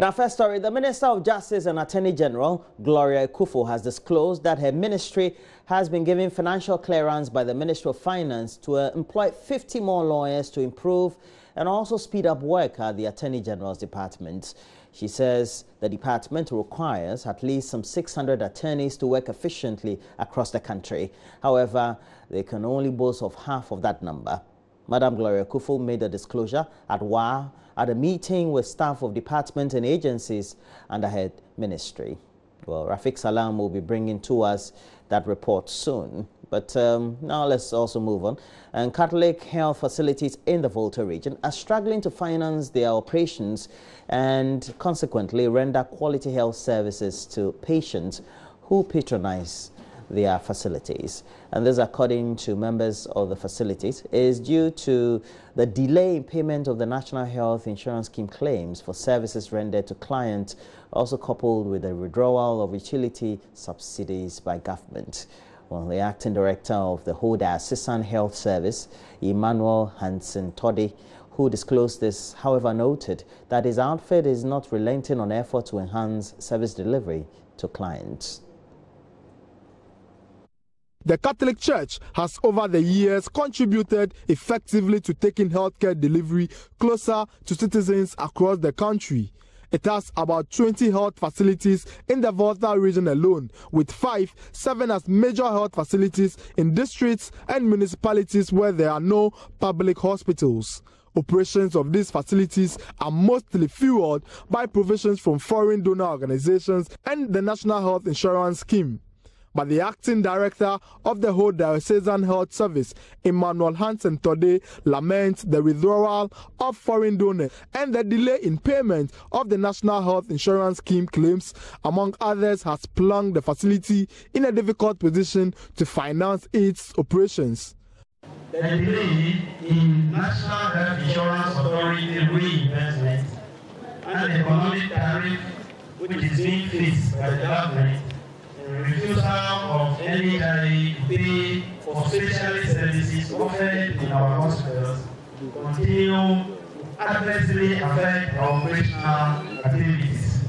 In our first story, the Minister of Justice and Attorney General, Gloria Ekufo, has disclosed that her ministry has been given financial clearance by the Ministry of Finance to employ 50 more lawyers to improve and also speed up work at the Attorney General's department. She says the department requires at least some 600 attorneys to work efficiently across the country. However, they can only boast of half of that number. Madam Gloria Ekufo made the disclosure at WA at a meeting with staff of departments and agencies under her ministry. Well, Rafiq Salam will be bringing to us that report soon. But now let's also move on. And Catholic health facilities in the Volta region are struggling to finance their operations and consequently render quality health services to patients who patronize their facilities. And this, according to members of the facilities, is due to the delay in payment of the National Health Insurance Scheme claims for services rendered to clients, also coupled with the withdrawal of utility subsidies by government. Well, the acting director of the Whole Diocesan Health Service, Emmanuel Hansen Toddy, who disclosed this, however, noted that his outfit is not relenting on effort to enhance service delivery to clients. The Catholic Church has over the years contributed effectively to taking healthcare delivery closer to citizens across the country. It has about 20 health facilities in the Volta region alone, with 5 serving as major health facilities in districts and municipalities where there are no public hospitals. Operations of these facilities are mostly fueled by provisions from foreign donor organizations and the National Health Insurance Scheme. But the acting director of the Whole Diocesan Health Service, Emmanuel Hansen Toddy, laments the withdrawal of foreign donors and the delay in payment of the National Health Insurance Scheme claims, among others, has plunged the facility in a difficult position to finance its operations. The delay in National Health Insurance Authority reimbursement and the economic tariff which is being faced by the government, refusal of NHI to pay for specialist services offered in our hospitals continue to adversely affect our operational activities.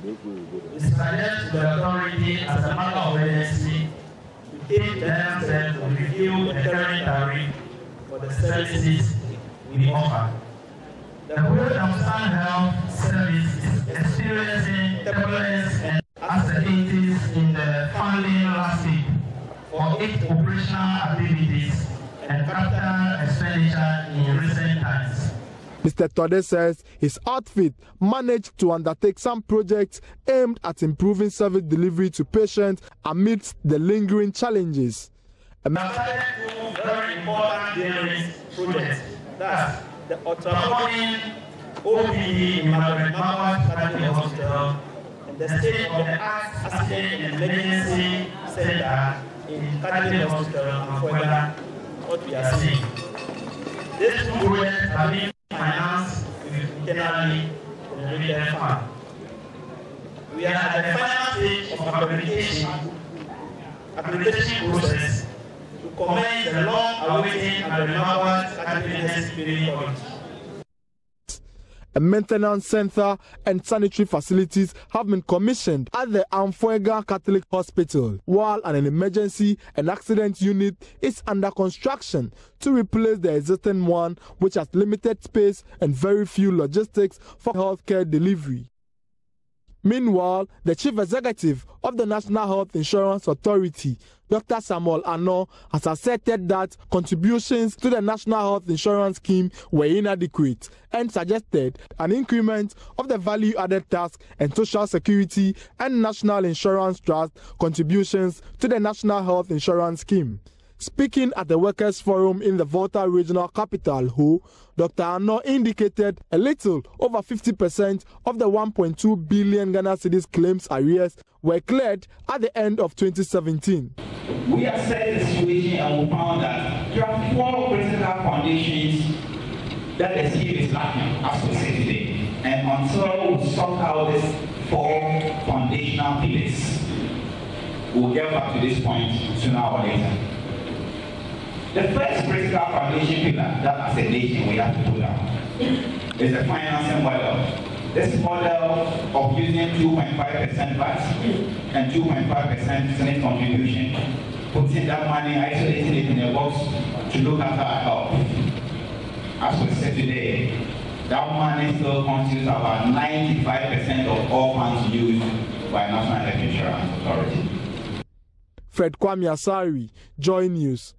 We suggest to the authority as a matter of urgency to take themselves to review the current tariff for the services we offer. The Whole Diocesan Health Service is experiencing turbulence and uncertainties in the funding landscape for its operational activities and capital expenditure in recent times. Mr. Toddy says his outfit managed to undertake some projects aimed at improving service delivery to patients amidst the lingering challenges. We have started 2 very important clearance projects. That's the ultra-modern OPD in Margaret Mawat Catholic Hospital, the state-of-the-art accident and emergency center in Catholic Hospital and further what we are seeing. These 2 projects have been financed with internally generated funds. We are at the final stage of application process to commence the long-awaited Mawat Catholic Health Spirit College. A maintenance center and sanitary facilities have been commissioned at the Amfuega Catholic Hospital, while an emergency and accident unit is under construction to replace the existing one, which has limited space and very few logistics for healthcare delivery. Meanwhile, the chief executive of the National Health Insurance Authority, Dr. Samuel Ano, has asserted that contributions to the National Health Insurance Scheme were inadequate and suggested an increment of the value-added tax and Social Security and National Insurance Trust contributions to the National Health Insurance Scheme. Speaking at the Workers' Forum in the Volta Regional Capital, Ho, Dr. Ano indicated a little over 50% of the 1.2 billion Ghana cedis claims arrears were cleared at the end of 2017. We assessed the situation and we found that there are 4 critical foundations that the scheme is lacking as we say today. And until we sort out these 4 foundational pillars, we'll get back to this point sooner or later. The first critical foundation pillar that as a nation we have to put down is the financing model. This model of using 2.5% VAT and 2.5% Senate contribution, putting that money, isolating it in a box to look after our health. As we said today, that money still constitutes about 95% of all funds used by National Health Insurance Authority. Fred Kwame Asari, Joy News.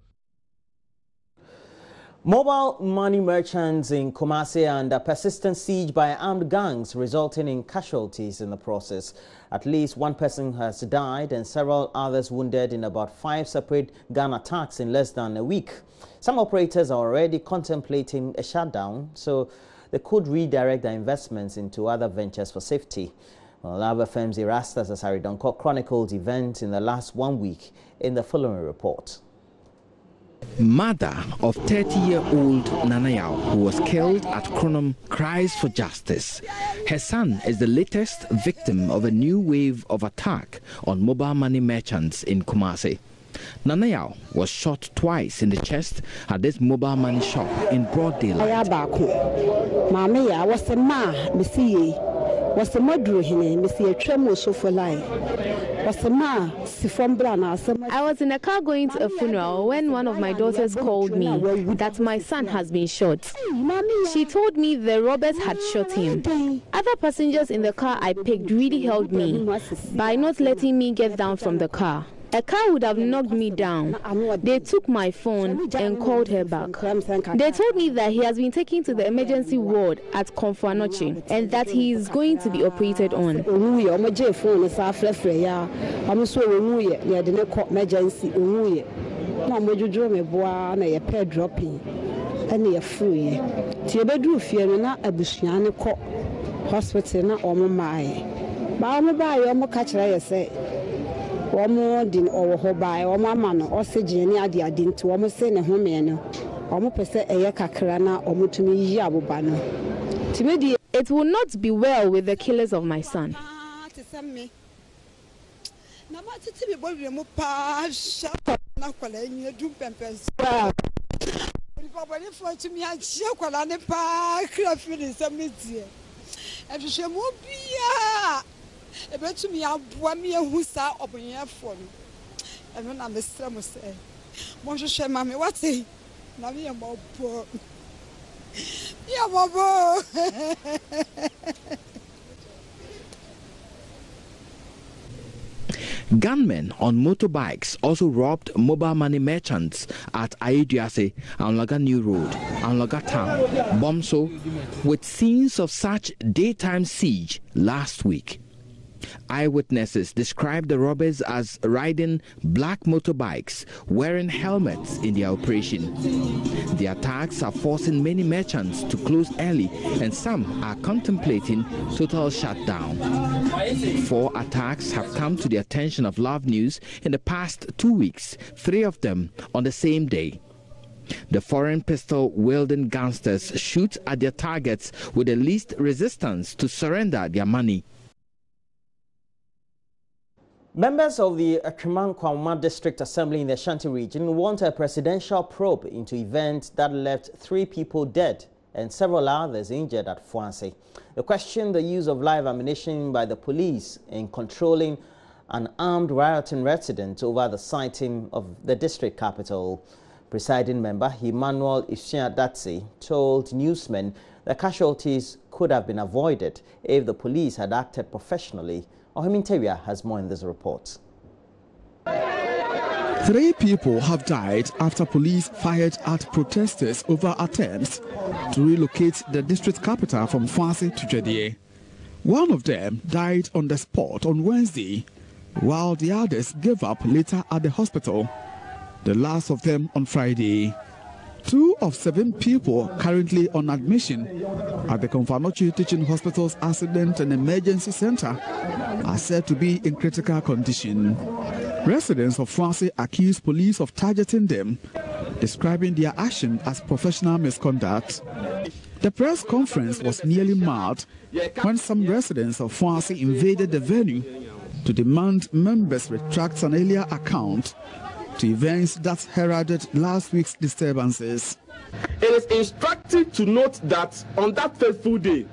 Mobile money merchants in Kumasi under persistent siege by armed gangs, resulting in casualties in the process. At least one person has died and several others wounded in about 5 separate gang attacks in less than a week. Some operators are already contemplating a shutdown, so they could redirect their investments into other ventures for safety. Well, other firms Erastus Asari Donko chronicled events in the last 1 week in the following report. Mother of 30-year-old Nanayao, who was killed at Kronum, cries for justice. Her son is the latest victim of a new wave of attack on mobile money merchants in Kumasi. Nanayao was shot twice in the chest at this mobile money shop in broad daylight. Was the murder him, Monsieur Tremo so for life. Was the ma, Sifon Brana. I was in a car going to a funeral when one of my daughters called me that my son has been shot. She told me the robbers had shot him. Other passengers in the car I picked really helped me by not letting me get down from the car. A car would have knocked me down. They took my phone and called her back. They told me that he has been taken to the emergency ward at Konfuanochi and that he is going to be operated on. Din or Hobai or Mamma or Sejani Adia didn't to almost send a homeno, almost per se a Kakrana or Mutumi Yabubano. It will not be well with the killers of my son. About me, I'll me a hussa open your phone. And when I'm a strum, say, Monsieur Share, Mammy, what's it? Now, you're more poor. You're more poor. Gunmen on motorbikes also robbed mobile money merchants at Ayeduase, Anlaga New Road, Anlaga Town, Bomso, with scenes of such daytime siege last week. Eyewitnesses described the robbers as riding black motorbikes, wearing helmets in their operation. The attacks are forcing many merchants to close early, and some are contemplating total shutdown. 4 attacks have come to the attention of Love News in the past 2 weeks, 3 of them on the same day. The foreign pistol-wielding gangsters shoot at their targets with the least resistance to surrender their money. Members of the Akriman-Kwama District Assembly in the Ashanti region want a presidential probe into events that left 3 people dead and several others injured at Fuanse. They question the use of live ammunition by the police in controlling an armed rioting resident over the siting of the district capital. Presiding member Emmanuel Ishiadatsi told newsmen that casualties could have been avoided if the police had acted professionally. Ohiminteria has more in this report. 3 people have died after police fired at protesters over attempts to relocate the district capital from Fuanse to Jedie. One of them died on the spot on Wednesday, while the others gave up later at the hospital, the last of them on Friday. 2 of 7 people currently on admission at the Konfuanochi Teaching Hospital's Accident and Emergency Center are said to be in critical condition. Residents of Fuanse accuse police of targeting them, describing their action as professional misconduct. The press conference was nearly marred when some residents of Fuanse invaded the venue to demand members retract an earlier account to events that heralded last week's disturbances. It is instructive to note that on that fateful day,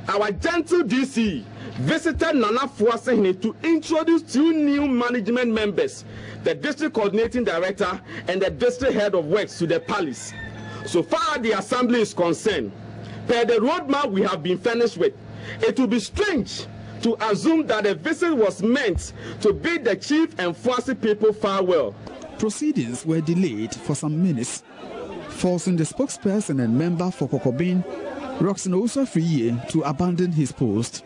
our gentle DC visited Nana Fuasehene to introduce 2 new management members, the district coordinating director and the district head of works, to the palace. So far the assembly is concerned, per the roadmap we have been furnished with, it will be strange to assume that the visit was meant to bid the chief and Fuasi people farewell. Proceedings were delayed for some minutes, forcing the spokesperson and member for Kokobin, Roxanne Osafriye, to abandon his post.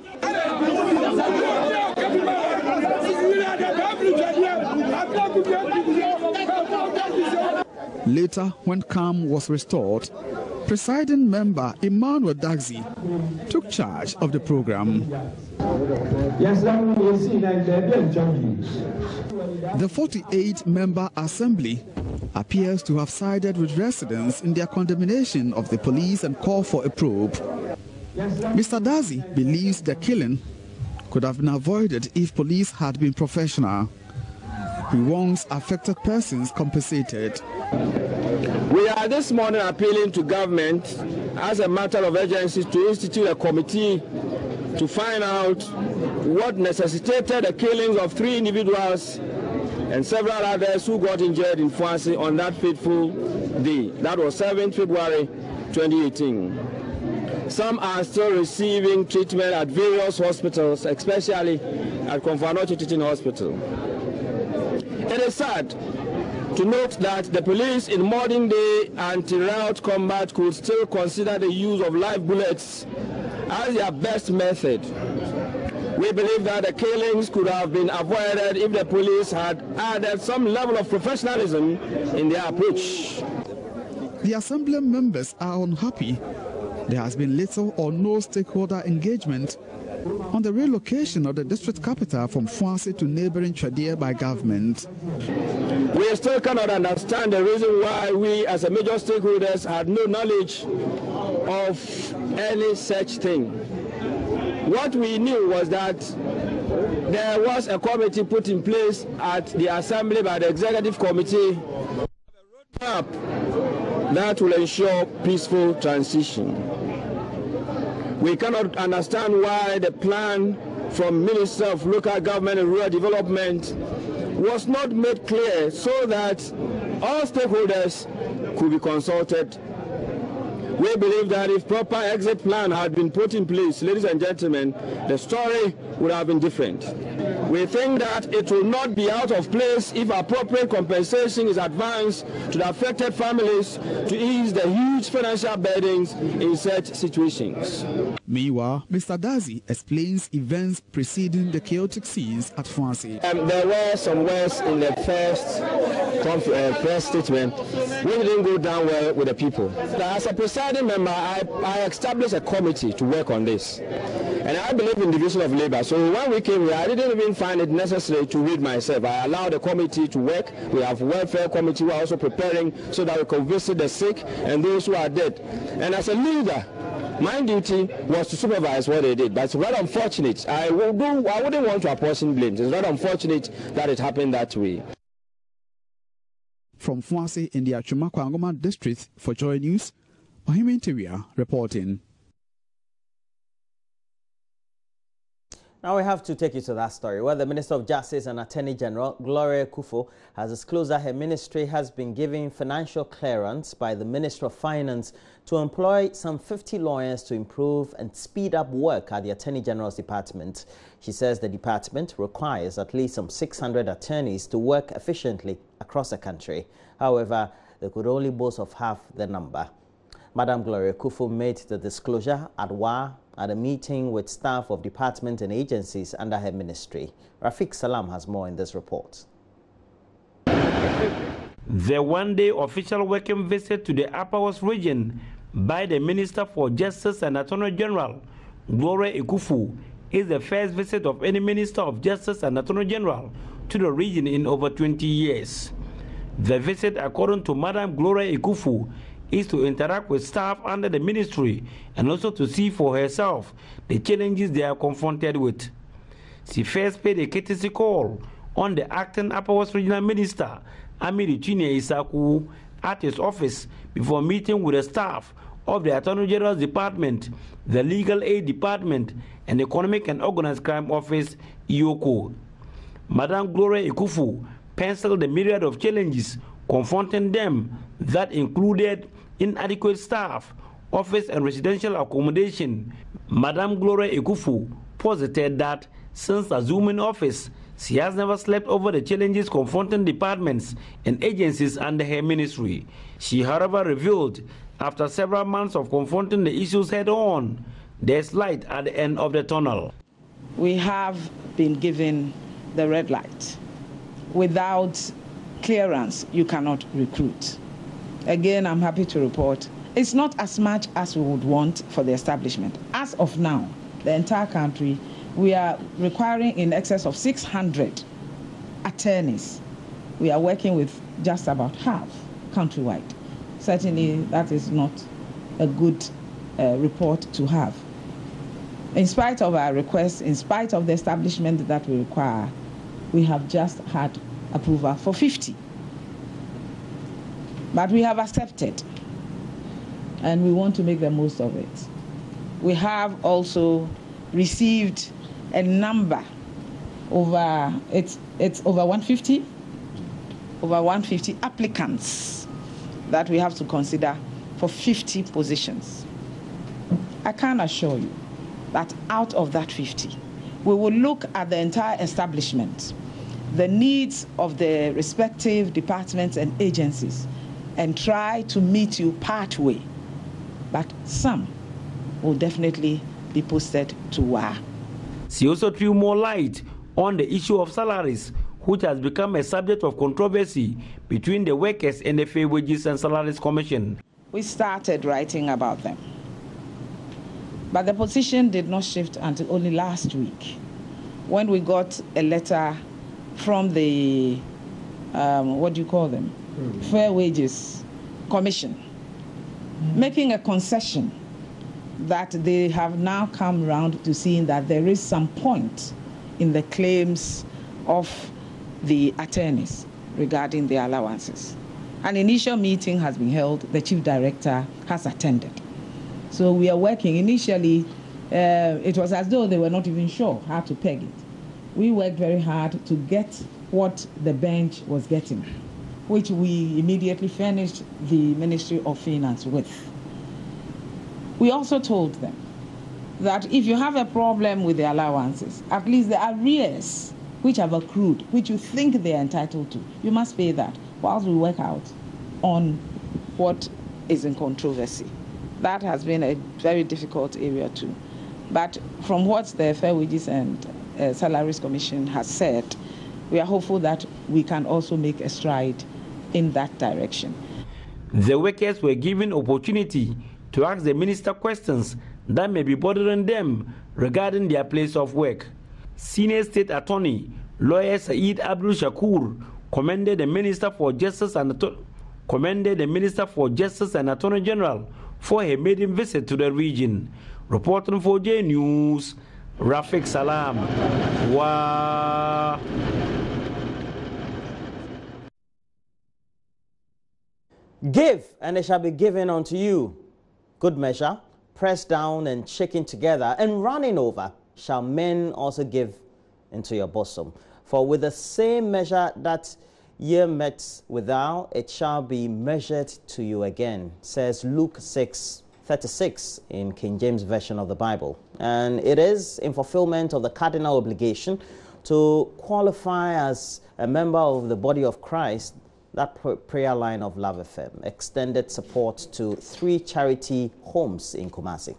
Later, when calm was restored, presiding member Emmanuel Dagzi took charge of the program. The 48-member assembly appears to have sided with residents in their condemnation of the police and call for a probe. Mr. Dazi believes the killing could have been avoided if police had been professional. He wants affected persons compensated. We are this morning appealing to government as a matter of urgency to institute a committee to find out what necessitated the killings of 3 individuals and several others who got injured in Fuasi on that fateful day. That was 7th February 2018. Some are still receiving treatment at various hospitals, especially at Komfanochi Teaching Hospital. It is sad to note that the police in modern day anti-riot combat could still consider the use of live bullets as their best method. We believe that the killings could have been avoided if the police had added some level of professionalism in their approach. The assembly members are unhappy. There has been little or no stakeholder engagement on the relocation of the district capital from Fuasi to neighboring Tradia by government. We still cannot understand the reason why we as a major stakeholders had no knowledge of any such thing. What we knew was that there was a committee put in place at the assembly by the executive committee that will ensure peaceful transition. We cannot understand why the plan from Minister of Local Government and Rural Development was not made clear so that all stakeholders could be consulted. We believe that if proper exit plan had been put in place, ladies and gentlemen, the story would have been different. We think that it will not be out of place if appropriate compensation is advanced to the affected families to ease the huge financial burdens in such situations. Meanwhile, Mr. Dazi explains events preceding the chaotic scenes at Fuasi. There were some words in the first press statement which didn't go down well with the people. As a presiding member, I established a committee to work on this. And I believe in division of labor. So when we came here, I didn't even find it necessary to read myself. I allowed the committee to work. We have a welfare committee who are also preparing so that we can visit the sick and those who are dead. And as a leader, my duty was to supervise what they did. But it's rather unfortunate. I wouldn't want to apportion blames. It's rather unfortunate that it happened that way. From Fuasi in the Achuma-Kwangoma district for Joy News, Ohime Interior reporting. Now we have to take you to that story where the Minister of Justice and Attorney General Gloria Kufuor has disclosed that her ministry has been given financial clearance by the Ministry of Finance to employ some 50 lawyers to improve and speed up work at the Attorney General's department. She says the department requires at least some 600 attorneys to work efficiently across the country. However, they could only boast of half the number. Madam Gloria Kufuor made the disclosure at WA at a meeting with staff of departments and agencies under her ministry. Rafiq Salam has more in this report. The one-day official working visit to the Upper West region by the Minister for Justice and Attorney General, Gloria Kufuor, is the first visit of any Minister of Justice and Attorney General to the region in over 20 years. The visit, according to Madam Gloria Kufuor, is to interact with staff under the ministry and also to see for herself the challenges they are confronted with. She first paid a courtesy call on the acting Upper West Regional Minister, Amiri Chinyere Isaku, at his office before meeting with the staff of the Attorney General's Department, the Legal Aid Department, and Economic and Organized Crime Office, EOCO. Madam Gloria Ekufu penciled the myriad of challenges confronting them that included inadequate staff, office and residential accommodation. Madam Gloria Ekufu posited that since assuming office, she has never slept over the challenges confronting departments and agencies under her ministry. She, however, revealed after several months of confronting the issues head-on, there's light at the end of the tunnel. We have been given the red light. Without clearance, you cannot recruit. Again, I'm happy to report it's not as much as we would want for the establishment. As of now, the entire country, we are requiring in excess of 600 attorneys. We are working with just about half countrywide. Certainly, that is not a good report to have. In spite of our requests, in spite of the establishment that we require, we have just had approval for 50. But we have accepted, and we want to make the most of it. We have also received a number over, it's over 150 applicants that we have to consider for 50 positions. I can assure you that out of that 50, we will look at the entire establishment, the needs of the respective departments and agencies, and try to meet you partway. But some will definitely be posted to WA. She also threw more light on the issue of salaries, which has become a subject of controversy between the workers and the Fair Wages and Salaries Commission. We started writing about them, but the position did not shift until only last week, when we got a letter from the, Fair Wages Commission, making a concession that they have now come round to seeing that there is some point in the claims of the attorneys regarding the allowances. An initial meeting has been held. The chief director has attended. So we are working. Initially, it was as though they were not even sure how to peg it. We worked very hard to get what the bench was getting, which we immediately furnished the Ministry of Finance with. We also told them that if you have a problem with the allowances, at least the arrears which have accrued, which you think they are entitled to, you must pay that whilst we work out on what is in controversy. That has been a very difficult area too. But from what the Fair Wages and Salaries Commission has said, we are hopeful that we can also make a stride in that direction. The workers were given opportunity to ask the minister questions that may be bothering them regarding their place of work. Senior State Attorney, Lawyer Saeed Abdul Shakur, commended the Minister for Justice and Attorney General for her maiden visit to the region. Reporting for JoyNews, Rafiq Salam. Wow. Give, and it shall be given unto you. Good measure, pressed down and shaken together, and running over, shall men also give into your bosom. For with the same measure that ye met withal, it shall be measured to you again, says Luke 6:36 in King James Version of the Bible. And it is in fulfillment of the cardinal obligation to qualify as a member of the body of Christ. That prayer line of Love FM extended support to 3 charity homes in Kumasi.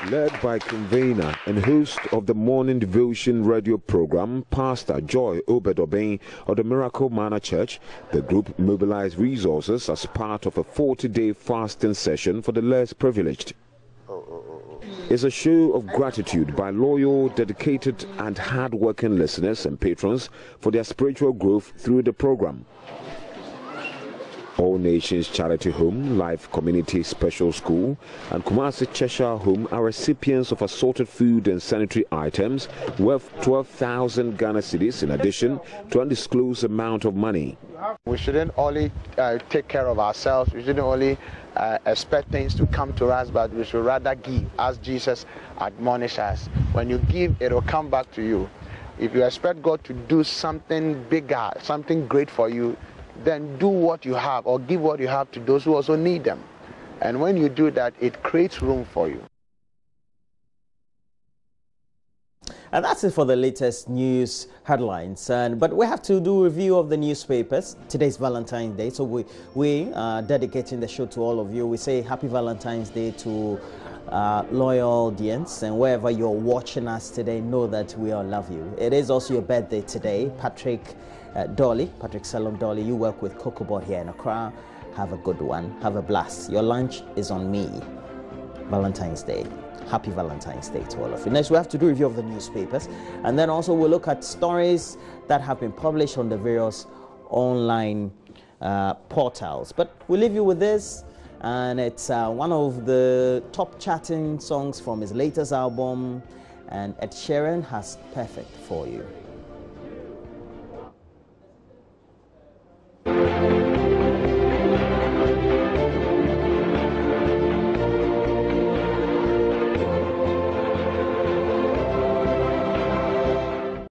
Led by convener and host of the morning devotion radio program, Pastor Joy Obed-Obeng of the Miracle Manor Church, the group mobilized resources as part of a 40-day fasting session for the less privileged. It's a show of gratitude by loyal, dedicated and hard-working listeners and patrons for their spiritual growth through the program. All Nations Charity Home, Life Community Special School, and Kumasi Cheshire Home are recipients of assorted food and sanitary items worth 12,000 Ghana cedis, in addition to an undisclosed amount of money. We shouldn't only take care of ourselves, we shouldn't only expect things to come to us, but we should rather give, as Jesus admonished us. When you give, it will come back to you. If you expect God to do something bigger, something great for you, then do what you have or give what you have to those who also need them. And when you do that, it creates room for you. And that's it for the latest news headlines. But we have to do a review of the newspapers. Today's Valentine's Day, so we are dedicating the show to all of you. We say Happy Valentine's Day to loyal audience, and wherever you're watching us today, know that we all love you. It is also your birthday today. Patrick Salom Dolly, you work with Cocobot here in Accra. Have a good one. Have a blast. Your lunch is on me. Valentine's Day. Happy Valentine's Day to all of you. Next, we have to do a review of the newspapers, and then also we'll look at stories that have been published on the various online portals. But we'll leave you with this, and it's one of the top charting songs from his latest album, and Ed Sheeran has Perfect for you.